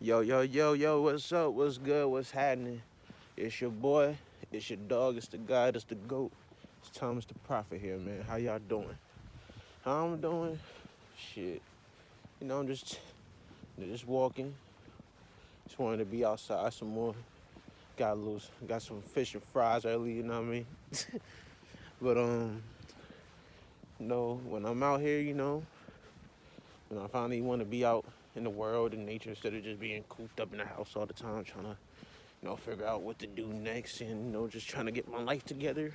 Yo, yo, yo, yo, what's up? What's good? What's happening? It's your boy, it's your dog, it's the guy, it's the goat. It's Thomas the Prophet here, man. How y'all doing? How I'm doing? Shit. I'm just walking. Just wanted to be outside some more. Got some fish and fries early, you know what I mean? But when I'm out here, when I finally want to be out in the world and nature instead of just being cooped up in the house all the time, trying to figure out what to do next and, just trying to get my life together,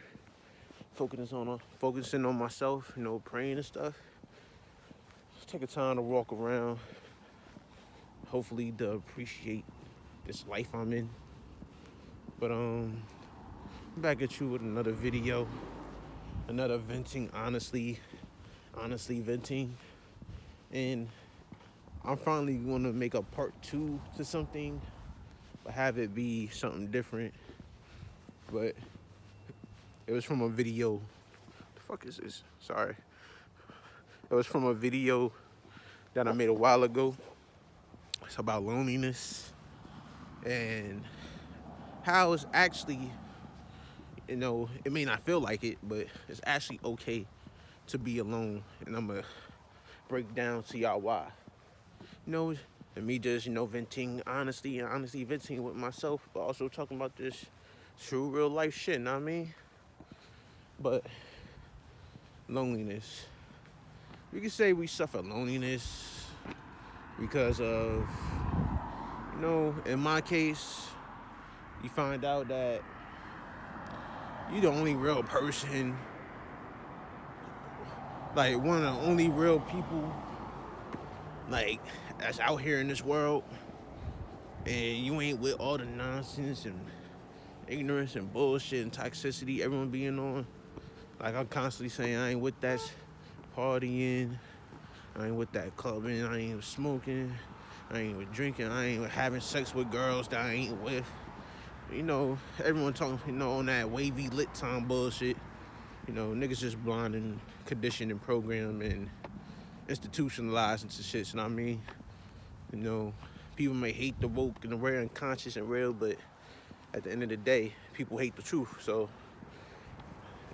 focusing on myself, praying and stuff. Just take a time to walk around, hopefully to appreciate this life I'm in. But back at you with another video, another venting, honestly venting. And I'm finally gonna make a part 2 to something, but have it be something different. But it was from a video. The fuck is this? Sorry. It was from a video that I made a while ago. It's about loneliness and how it's actually, it may not feel like it, but it's actually okay to be alone. And I'm gonna break down to y'all why. And me just, venting honestly venting with myself, but also talking about this true real life shit, know what I mean? But loneliness. We can say we suffer loneliness because of, in my case, you find out that you're the only real person, like one of the only real people, like, that's out here in this world, and you ain't with all the nonsense and ignorance and bullshit and toxicity everyone being on. Like, I'm constantly saying I ain't with that partying, I ain't with that clubbing, I ain't with smoking, I ain't with drinking, I ain't with having sex with girls that I ain't with. Everyone talking, on that wavy lit time bullshit. Niggas just blind and conditioned and programmed and institutionalized into shit, you know what I mean? People may hate the woke and the rare and conscious and real, but at the end of the day, people hate the truth. So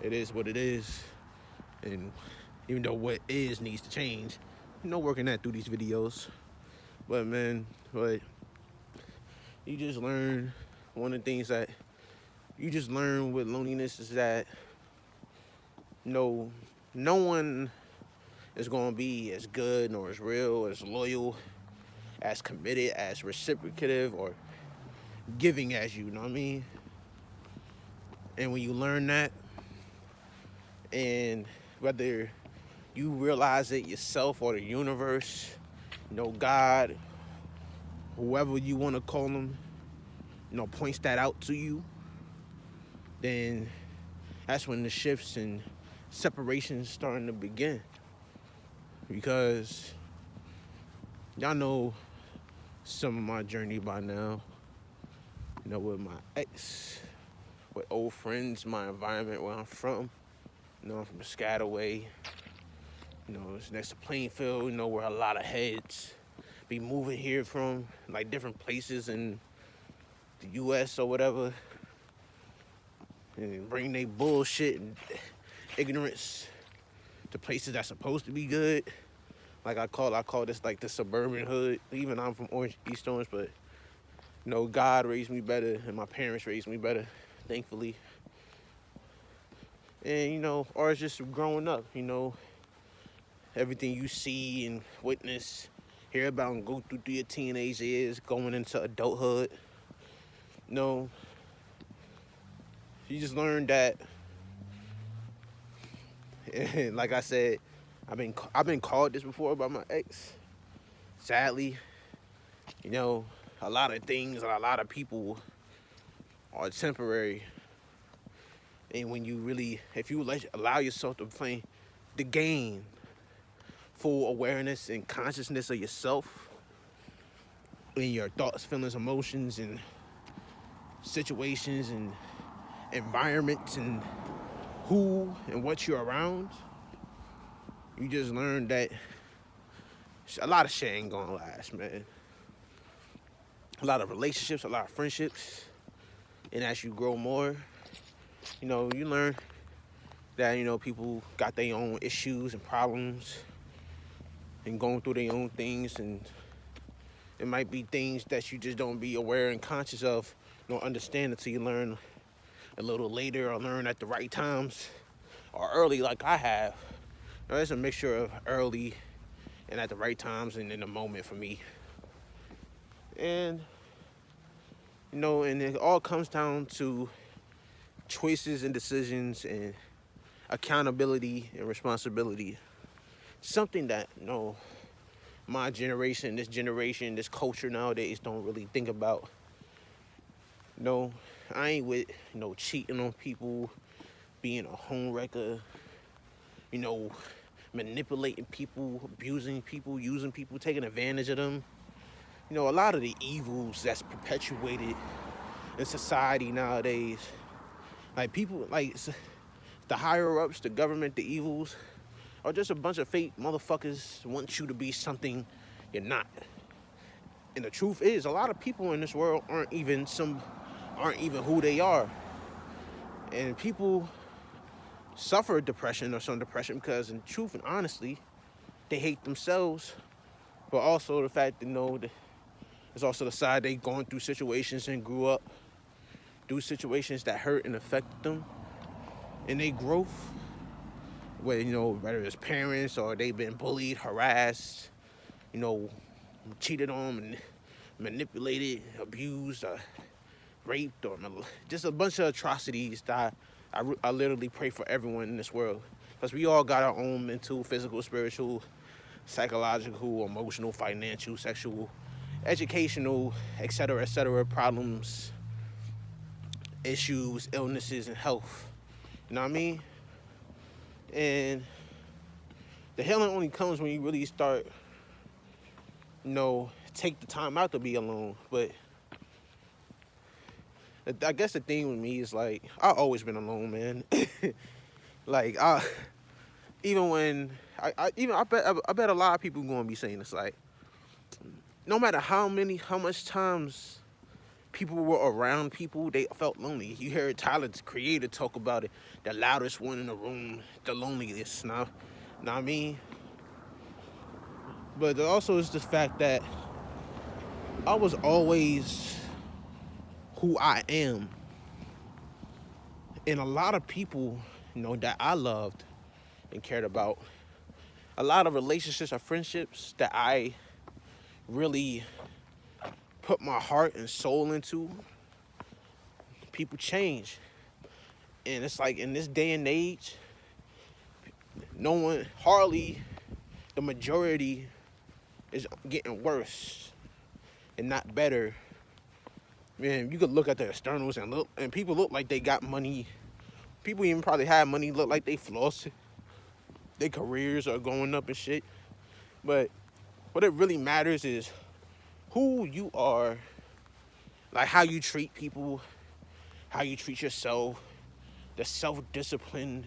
it is what it is. And even though what is needs to change, working that through these videos. But you just learn, one of the things that you just learn with loneliness is that no one is going to be as good nor as real, as loyal, as committed, as reciprocative, or giving as you, know what I mean? And when you learn that, and whether you realize it yourself or the universe, God, whoever you want to call them, points that out to you, then that's when the shifts and separations starting to begin. Because y'all know some of my journey by now, with my ex, with old friends, my environment where I'm from. I'm from Piscataway. It's next to Plainfield, where a lot of heads be moving here from, like, different places in the U.S. or whatever, and bring their bullshit and ignorance to places that's supposed to be good. Like I call this like the suburban hood. Even I'm from East Orange, but God raised me better and my parents raised me better, thankfully. And or it's just growing up, everything you see and witness, hear about and go through your teenage years, going into adulthood. You just learn that, and like I said, I've been called this before by my ex. Sadly, a lot of things and a lot of people are temporary. And when you really, if you allow yourself to gain full awareness and consciousness of yourself and your thoughts, feelings, emotions, and situations and environments and who and what you're around, you just learn that a lot of shit ain't gonna last, man. a lot of relationships, a lot of friendships. And as you grow more, you learn that, people got their own issues and problems and going through their own things. And it might be things that you just don't be aware and conscious of, don't understand until you learn a little later or learn at the right times or early like I have. It's a mixture of early and at the right times and in the moment for me. And, and it all comes down to choices and decisions and accountability and responsibility. Something that, my generation, this culture nowadays don't really think about. I ain't with, cheating on people, being a home wrecker, manipulating people, abusing people, using people, taking advantage of them. A lot of the evils that's perpetuated in society nowadays. Like people, like the higher ups, the government, the evils, are just a bunch of fake motherfuckers want you to be something you're not. And the truth is, a lot of people in this world aren't even who they are. And people suffer depression or some depression because, in truth and honestly, they hate themselves. But also the fact that, it's also the side they going through situations and grew up through situations that hurt and affected them in their growth. Whether it's parents or they've been bullied, harassed, cheated on, and manipulated, abused, or raped, or just a bunch of atrocities that I literally pray for everyone in this world. Because we all got our own mental, physical, spiritual, psychological, emotional, financial, sexual, educational, etc. problems, issues, illnesses, and health. You know what I mean? And the healing only comes when you really start, take the time out to be alone. But I guess the thing with me is, like, I've always been alone, man. Like, even when, I bet a lot of people going to be saying this, like, no matter how much times people were around people, they felt lonely. You heard Tyler, the Creator, talk about it. The loudest one in the room, the loneliest. Know what I mean? But there also is the fact that I was always who I am. And a lot of people, that I loved and cared about, a lot of relationships or friendships that I really put my heart and soul into, people change. And it's like, in this day and age, hardly the majority is getting worse and not better. Man, you could look at the externals and people look like they got money. People even probably have money, look like they floss. Their careers are going up and shit. But what it really matters is who you are, like how you treat people, how you treat yourself, the self-discipline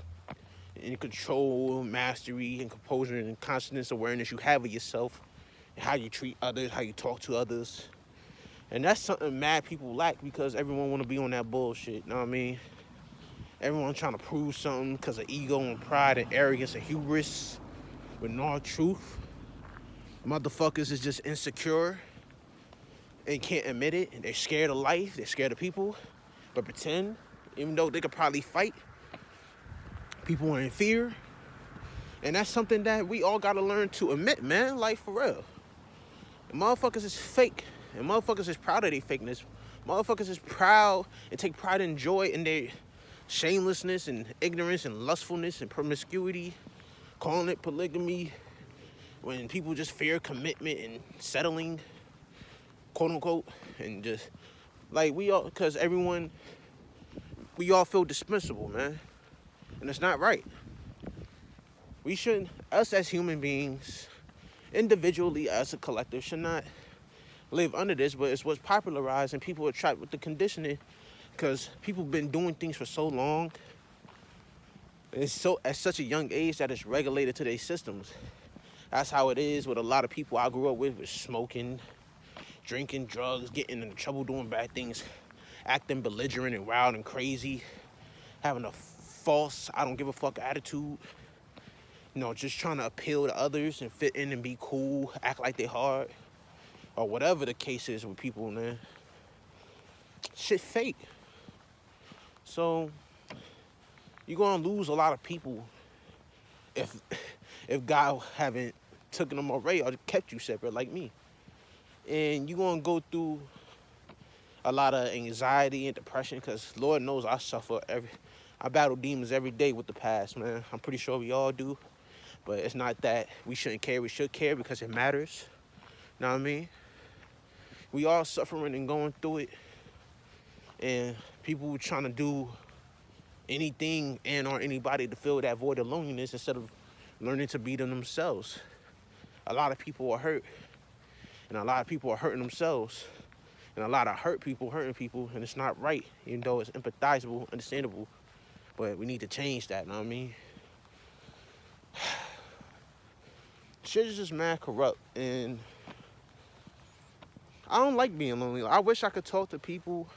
and control, mastery and composure and consciousness awareness you have of yourself, and how you treat others, how you talk to others. And that's something mad people lack because everyone want to be on that bullshit, you know what I mean? Everyone trying to prove something because of ego and pride and arrogance and hubris with no truth. Motherfuckers is just insecure and can't admit it. They're scared of life, they're scared of people, but pretend, even though they could probably fight. People are in fear. And that's something that we all gotta learn to admit, man, like for real. And motherfuckers is fake. And motherfuckers is proud of their fakeness. Motherfuckers is proud and take pride and joy in their shamelessness and ignorance and lustfulness and promiscuity, calling it polygamy, when people just fear commitment and settling, quote unquote, and just like we all feel dispensable, man, and it's not right. We shouldn't, us as human beings, individually as a collective, should not live under this, but it's what's popularized and people are trapped with the conditioning because people been doing things for so long. It's so at such a young age that it's regulated to their systems. That's how it is with a lot of people I grew up with smoking, drinking, drugs, getting into trouble, doing bad things, acting belligerent and wild and crazy, having a false, I don't give a fuck attitude, just trying to appeal to others and fit in and be cool, act like they hard, or whatever the case is with people, man. Shit fake. So you're gonna lose a lot of people if God haven't taken them away or kept you separate like me. And you're gonna go through a lot of anxiety and depression, because Lord knows I battle demons every day with the past, man. I'm pretty sure we all do. But it's not that we shouldn't care. We should care because it matters. You know what I mean? We all suffering and going through it. And people trying to do anything and or anybody to fill that void of loneliness instead of learning to be them themselves. A lot of people are hurt. And a lot of people are hurting themselves. And a lot of hurt people hurting people. And it's not right, even though it's empathizable, understandable. But we need to change that, you know what I mean? Shit is just mad corrupt. And I don't like being lonely. I wish I could talk to people,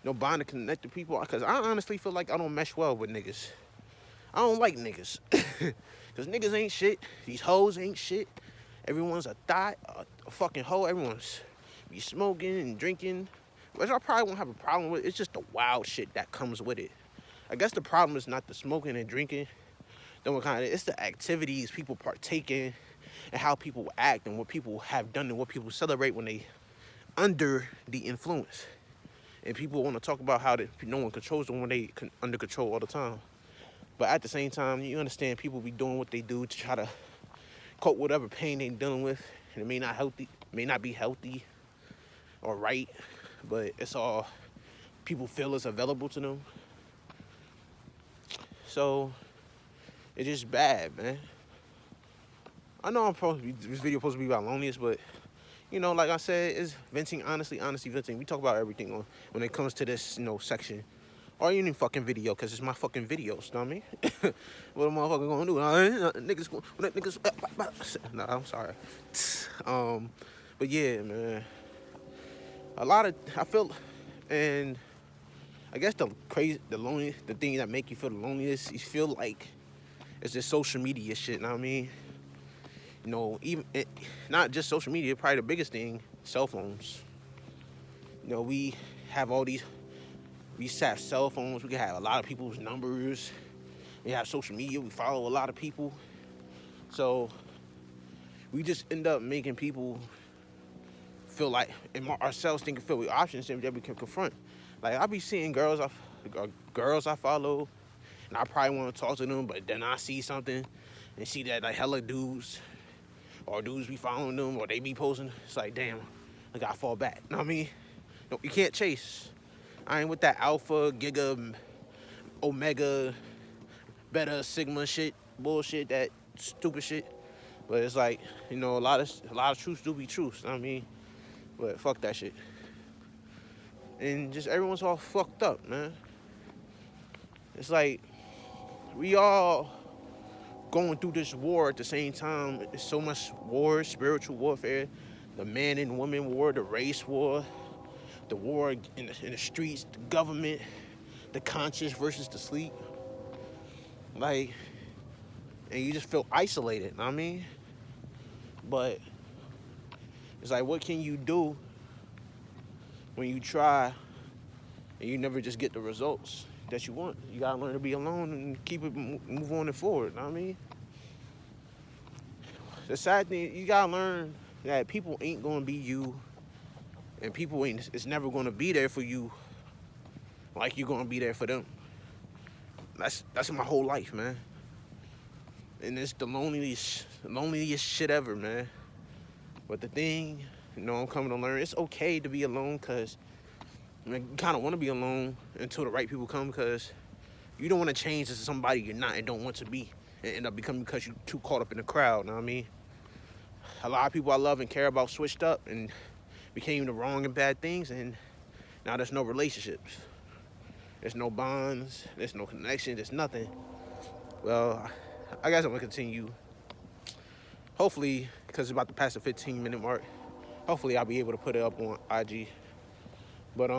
bond and connect to people. Because I honestly feel like I don't mesh well with niggas. I don't like niggas. Because niggas ain't shit. These hoes ain't shit. Everyone's a thought, a fucking hoe. Everyone's be smoking and drinking, which I probably won't have a problem with. It's just the wild shit that comes with it. I guess the problem is not the smoking and drinking. It's the activities people partake in and how people act and what people have done and what people celebrate when they under the influence. And people want to talk about how no one controls them when they under control all the time. But at the same time, you understand people be doing what they do to try to cope with whatever pain they're dealing with. And it may not be healthy or right, but it's all people feel is available to them. So it's just bad, man. I know this video supposed to be about loneliness, but like I said, it's venting, honestly venting. We talk about everything when it comes to this, section. Or any fucking video, because it's my fucking videos, you know what I mean? What a motherfucker gonna do? Niggas. No, I'm sorry. But yeah, man. I feel, and I guess the thing that make you feel the loneliest, you feel like it's just social media shit, you know what I mean? Not just social media, probably the biggest thing, cell phones. We have cell phones, we can have a lot of people's numbers, we have social media, we follow a lot of people. So we just end up making people feel like, and ourselves feel with options that we can confront. Like, I be seeing girls I follow, and I probably want to talk to them, but then I see something and see that like hella dudes or dudes be following them or they be posting. It's like, damn, I gotta fall back. You know what I mean? No, you can't chase. I ain't with that alpha, giga, omega, beta, sigma shit, bullshit, that stupid shit. But it's like, a lot of truths do be truths. You know what I mean? But fuck that shit. And just everyone's all fucked up, man. It's like we all going through this war at the same time. There's so much war, spiritual warfare, the man and woman war, the race war, the war in the streets, the government, the conscious versus the sleep. Like, and you just feel isolated, you know what I mean? But it's like, what can you do when you try and you never just get the results that you want? You gotta learn to be alone and keep it, move on and forward, you know what I mean? The sad thing, you gotta learn that people ain't gonna be you, and it's never gonna be there for you like you're gonna be there for them. That's my whole life, man. And it's the loneliest shit ever, man. But the thing, I'm coming to learn, it's okay to be alone, because you kind of want to be alone until the right people come, because you don't want to change into somebody you're not and don't want to be and end up becoming because you're too caught up in the crowd, you know what I mean? A lot of people I love and care about switched up and became the wrong and bad things, and now there's no relationships. There's no bonds, there's no connection, there's nothing. Well, I guess I'm going to continue. Hopefully, because it's about to pass the 15-minute mark. Hopefully I'll be able to put it up on IG. But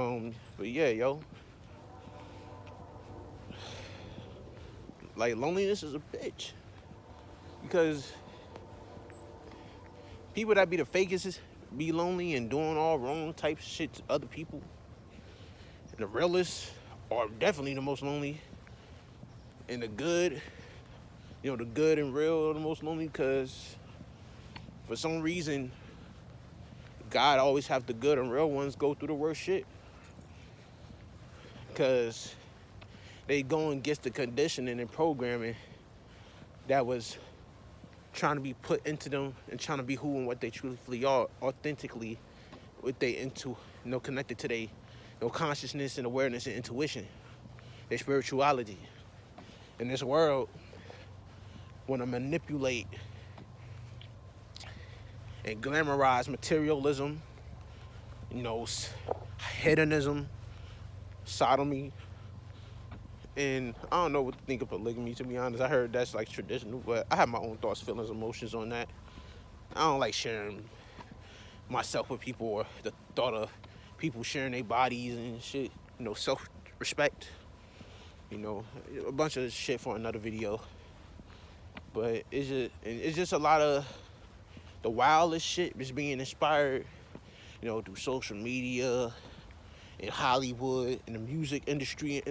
yeah, yo. Like, loneliness is a bitch. Because people that be the fakest be lonely and doing all wrong type shit to other people. And the realists are definitely the most lonely. And the good, the good and real are the most lonely, because for some reason, God always have the good and real ones go through the worst shit. Because they go against the conditioning and programming that was trying to be put into them and trying to be who and what they truthfully are, authentically, what they into, connected to their consciousness and awareness and intuition, their spirituality. In this world, want to manipulate and glamorize materialism, hedonism, sodomy, and I don't know what to think of polygamy, to be honest. I heard that's like traditional, but I have my own thoughts, feelings, emotions on that. I don't like sharing myself with people, or the thought of people sharing their bodies and shit. Self-respect. A bunch of shit for another video. But it's just a lot of the wildest shit is being inspired, through social media, in Hollywood, in the music industry,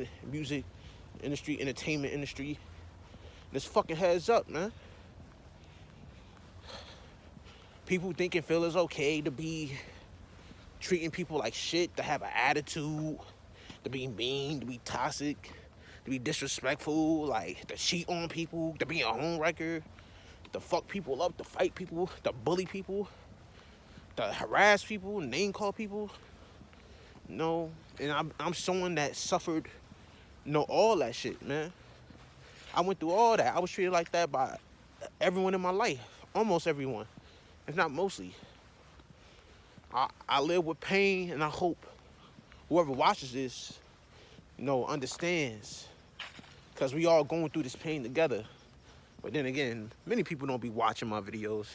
entertainment industry. This fucking heads up, man. People think and feel it's okay to be treating people like shit, to have an attitude, to be mean, to be toxic, to be disrespectful, like to cheat on people, to be a homewrecker, to fuck people up, to fight people, to bully people, to harass people, name call people. And I'm someone that suffered, all that shit, man. I went through all that. I was treated like that by everyone in my life, almost everyone, if not mostly. I live with pain, and I hope whoever watches this, understands, because we all going through this pain together. But then again, many people don't be watching my videos,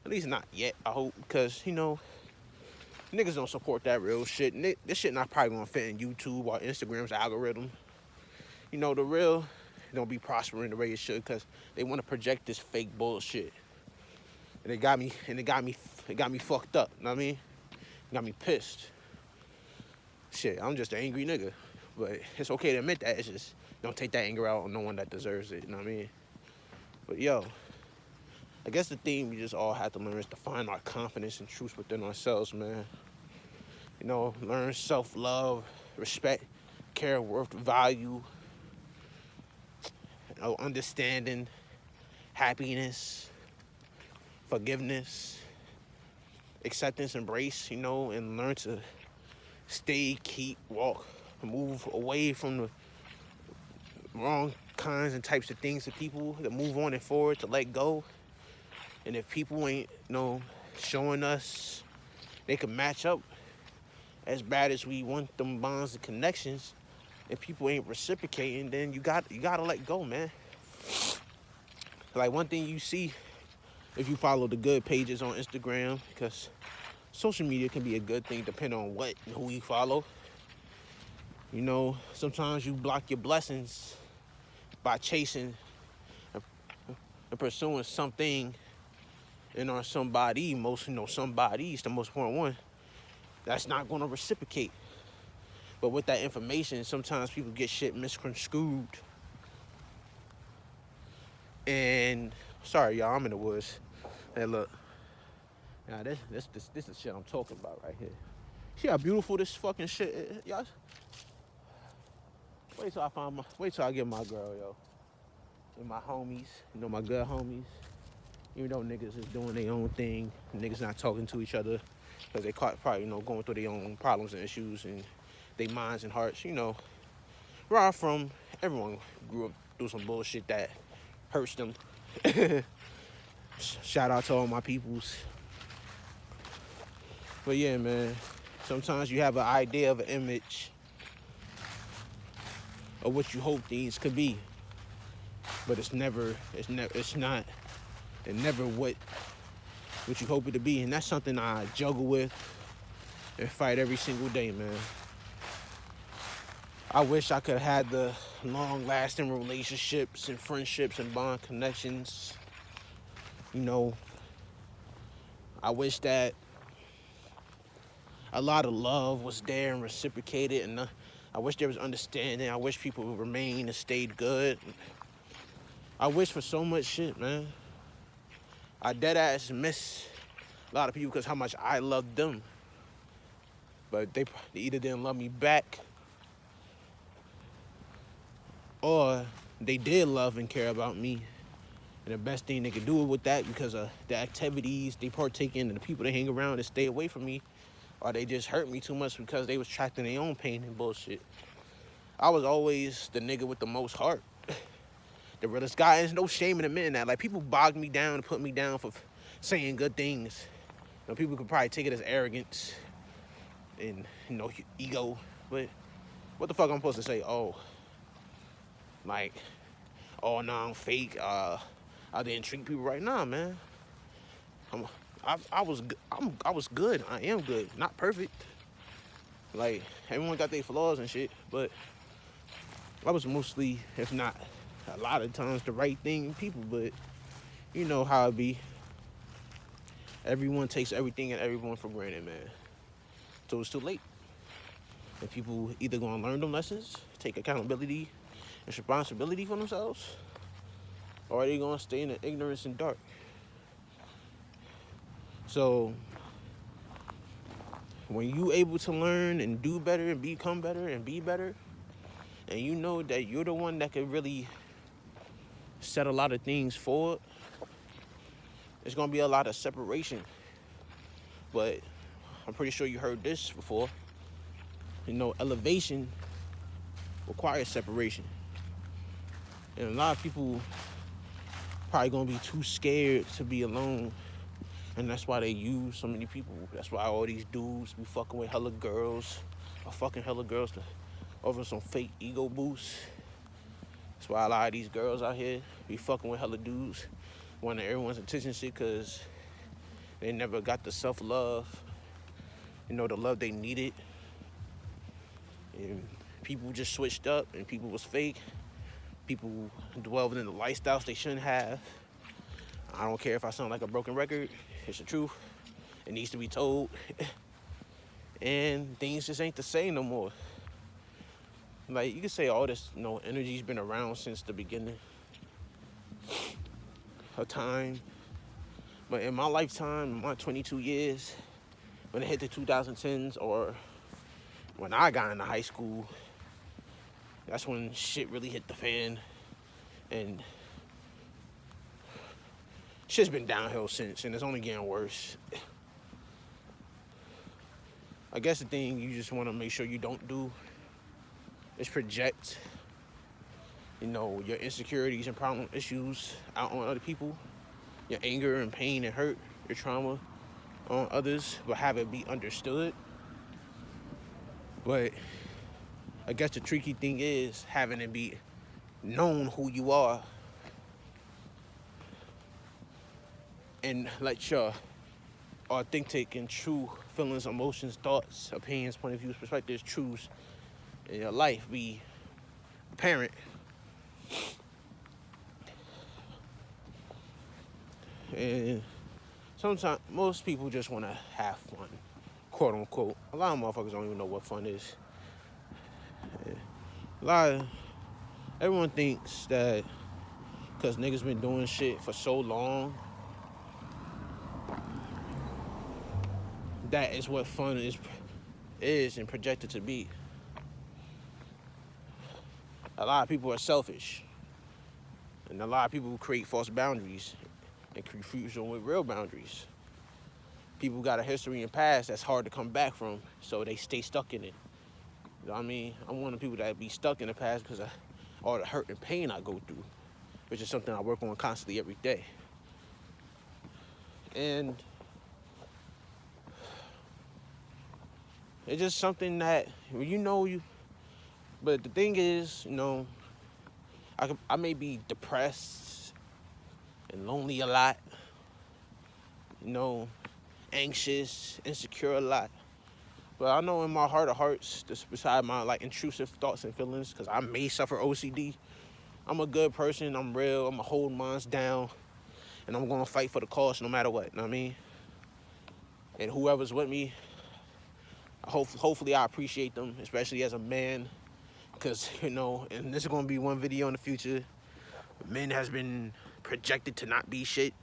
at least not yet, I hope, because, niggas don't support that real shit. This shit not probably gonna fit in YouTube or Instagram's algorithm. The real don't be prospering the way it should, because they want to project this fake bullshit. And it got me fucked up, you know what I mean? It got me pissed. Shit, I'm just an angry nigga. But it's okay to admit that. It's just, don't take that anger out on no one that deserves it, you know what I mean? But yo, I guess the theme we just all have to learn is to find our confidence and truth within ourselves, man. Learn self-love, respect, care, worth, value, understanding, happiness, forgiveness, acceptance, embrace, and learn to stay, keep, walk, move away from the wrong kinds and types of things to people, to move on and forward, to let go. And if people ain't, showing us they can match up as bad as we want them bonds and connections, and people ain't reciprocating, then you gotta let go, man. Like, one thing you see if you follow the good pages on Instagram, because social media can be a good thing depending on what and who you follow. Sometimes you block your blessings by chasing and pursuing something or somebody. Somebody's the most important one that's not going to reciprocate. But with that information, sometimes people get shit misconstrued. And sorry, y'all, I'm in the woods. Hey, look. Now this is shit I'm talking about right here. See how beautiful this fucking shit is, y'all? Wait till I get my girl, yo. And my homies, my good homies. Even though niggas is doing their own thing, niggas not talking to each other, because they probably, going through their own problems and issues and their minds and hearts, Where I'm from, everyone grew up through some bullshit that hurts them. Shout out to all my peoples. But yeah, man, sometimes you have an idea of an image of what you hope things could be, but it's never what what you hope it to be. And that's something I juggle with and fight every single day, man. I wish I could have had the long-lasting relationships and friendships and bond connections. You know, I wish that a lot of love was there and reciprocated, and I wish there was understanding. I wish people would remain and stayed good. I wish for so much shit, man. I dead ass miss a lot of people because how much I loved them. But they either didn't love me back, or they did love and care about me. And the best thing they could do with that, because of the activities they partake in and the people they hang around, is stay away from me. Or they just hurt me too much because they was trapped in their own pain and bullshit. I was always the nigga with the most heart. The realest guy. There's no shame in admitting that. Like, people bogged me down and put me down for saying good things. You know, people could probably take it as arrogance and, you know, ego. But what the fuck I'm supposed to say? Oh, like, oh, no, I'm fake. I didn't treat people right. Nah, man. I was good. I am good. Not perfect. Like, everyone got their flaws and shit, but I was mostly, if not a lot of times, the right thing in people. But you know how it be. Everyone takes everything and everyone for granted, man. So it's too late. And people either gonna learn them lessons, take accountability and responsibility for themselves, or they gonna stay in the ignorance and dark. So when you able to learn and do better and become better and be better, and you know that you're the one that can really set a lot of things forward, there's gonna be a lot of separation. But I'm pretty sure you heard this before. You know, elevation requires separation. And a lot of people probably gonna be too scared to be alone. And that's why they use so many people. That's why all these dudes be fucking with hella girls, or fucking hella girls to over some fake ego boost. That's why a lot of these girls out here be fucking with hella dudes, wanting everyone's attention shit, because they never got the self-love, you know, the love they needed. And people just switched up, and people was fake. People dwelled in the lifestyles they shouldn't have. I don't care if I sound like a broken record. It's the truth. It needs to be told. And things just ain't the same no more. Like, you can say all this, you know, energy's been around since the beginning of time. But in my lifetime, my 22 years, when it hit the 2010s, or when I got into high school, that's when shit really hit the fan. And shit's been downhill since, and it's only getting worse. I guess the thing you just want to make sure you don't do is project, you know, your insecurities and problem issues out on other people, your anger and pain and hurt, your trauma on others, but have it be understood. But I guess the tricky thing is having it be known who you are, and let your authentic and true feelings, emotions, thoughts, opinions, point of views, perspectives, truths in your life be apparent. And sometimes most people just want to have fun, quote unquote. A lot of motherfuckers don't even know what fun is. Everyone thinks that because niggas been doing shit for so long, that is what fun is and projected to be. A lot of people are selfish, and a lot of people create false boundaries and confusion with real boundaries. People got a history and past that's hard to come back from, so they stay stuck in it. You know what I mean? I'm one of the people that be stuck in the past because of all the hurt and pain I go through, which is something I work on constantly every day. And it's just something that, you know, but the thing is, you know, I may be depressed and lonely a lot, you know, anxious, insecure a lot. But I know in my heart of hearts, just beside my like intrusive thoughts and feelings, because I may suffer OCD, I'm a good person, I'm real, I'm going to hold mines down, and I'm going to fight for the cause no matter what, you know what I mean? And whoever's with me, hopefully I appreciate them, especially as a man, because, you know, and this is going to be one video in the future, men has been projected to not be shit,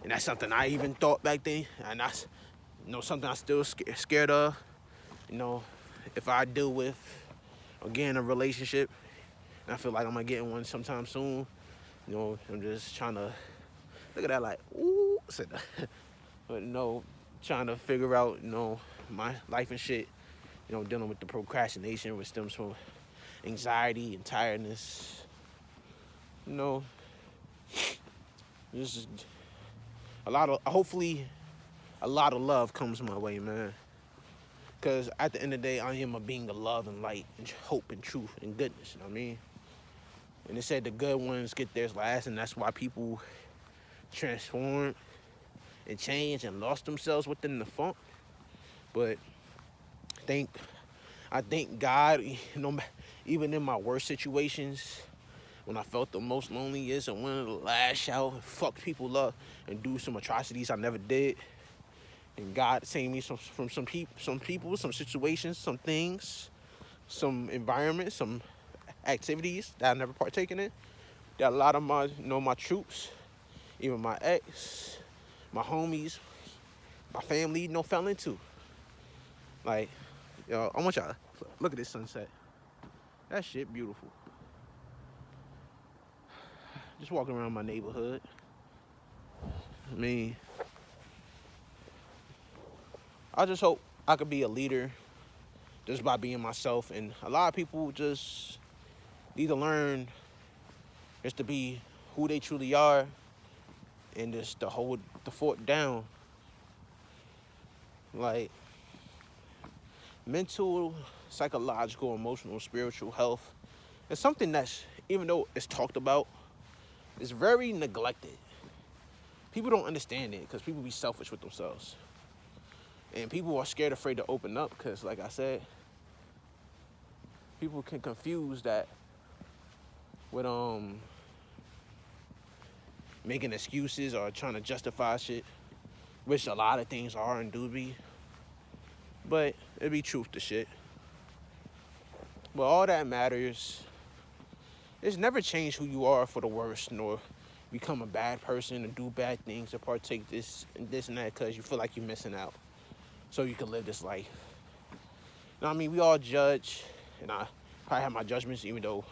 and that's something I even thought back then, and that's, you know, something I'm still scared of. You know, if I deal with, again, a relationship, and I feel like I'm gonna get in one sometime soon, you know, I'm just trying to, look at that like, ooh, but no, trying to figure out, you know, my life and shit, you know, dealing with the procrastination, which stems from anxiety and tiredness, you know, just hopefully, a lot of love comes my way, man. Because at the end of the day, I am a being of love and light and hope and truth and goodness, you know what I mean? And they said the good ones get theirs last, and that's why people transformed and changed and lost themselves within the funk. But I thank God, you know, even in my worst situations, when I felt the most loneliest and wanted to lash out, fuck people up, and do some atrocities I never did. And God saved me from some people, some situations, some things, some environments, some activities that I never partaken in. That a lot of my, you know, my troops, even my ex, my homies, my family, you know, fell into. Like, yo, I want y'all to look at this sunset. That shit beautiful. Just walking around my neighborhood. I mean, I just hope I could be a leader just by being myself. And a lot of people just need to learn just to be who they truly are and just to hold the fort down. Like, mental, psychological, emotional, spiritual health is something that's, even though it's talked about, is very neglected. People don't understand it because people be selfish with themselves. And people are scared, afraid to open up because, like I said, people can confuse that with making excuses or trying to justify shit, which a lot of things are and do be. But it be truth to shit. But all that matters is never change who you are for the worse, nor become a bad person or do bad things or partake this and that because you feel like you're missing out. So you can live this life. You know what I mean? We all judge, and I probably have my judgments, even though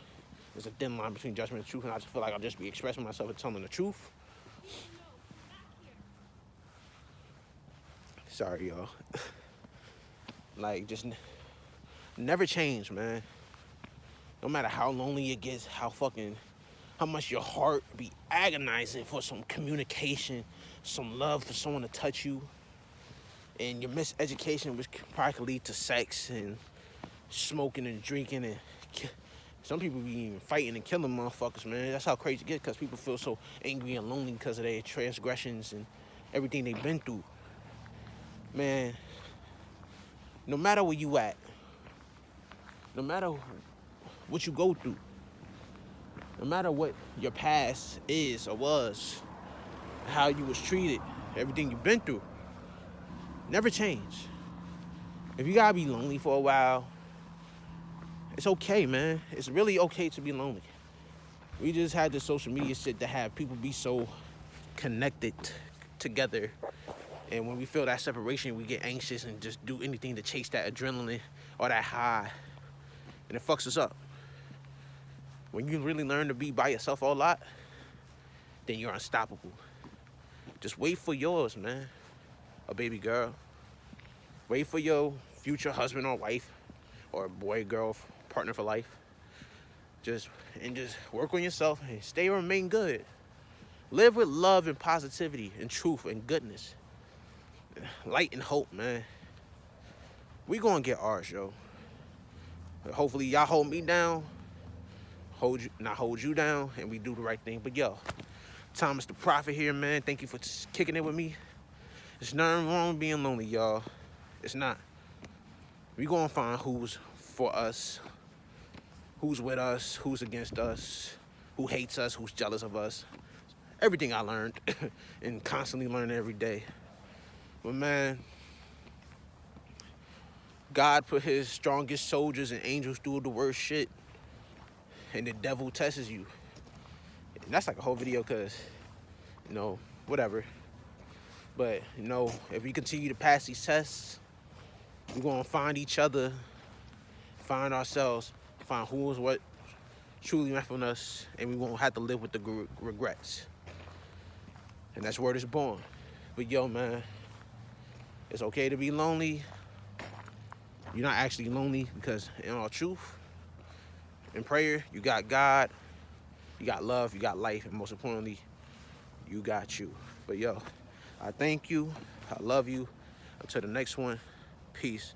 there's a thin line between judgment and truth, and I just feel like I'll just be expressing myself and telling the truth. Sorry, y'all. Like, just never change, man. No matter how lonely it gets, how much your heart be agonizing for some communication, some love for someone to touch you. And your miseducation, which probably could lead to sex and smoking and drinking, and some people be even fighting and killing motherfuckers, man. That's how crazy it gets, because people feel so angry and lonely because of their transgressions and everything they've been through. Man, no matter where you at, no matter what you go through, no matter what your past is or was, how you was treated, everything you've been through, never change. If you gotta be lonely for a while, it's okay, man. It's really okay to be lonely. We just had this social media shit to have people be so connected together. And when we feel that separation, we get anxious and just do anything to chase that adrenaline or that high. And it fucks us up. When you really learn to be by yourself a lot, then you're unstoppable. Just wait for yours, man. A baby girl. Wait for your future husband or wife, or boy, girl, partner for life. Just work on yourself and remain good. Live with love and positivity and truth and goodness. Light and hope, man. We gonna get ours, yo. Hopefully y'all hold me down. Not hold you down, and we do the right thing. But yo, Thomas the Prophet here, man. Thank you for kicking it with me. There's nothing wrong with being lonely, y'all. It's not. We gonna find who's for us, who's with us, who's against us, who hates us, who's jealous of us. Everything I learned and constantly learning every day. But man, God put his strongest soldiers and angels through the worst shit. And the devil tests you. And that's like a whole video, cause, you know, whatever. But, you know, if we continue to pass these tests, we're gonna find each other, find ourselves, find who is what truly meant for us, and we won't have to live with the regrets. And that's where it's born. But yo, man, it's okay to be lonely. You're not actually lonely, because in all truth, in prayer, you got God, you got love, you got life, and most importantly, you got you. But yo, I thank you, I love you. Until the next one, peace.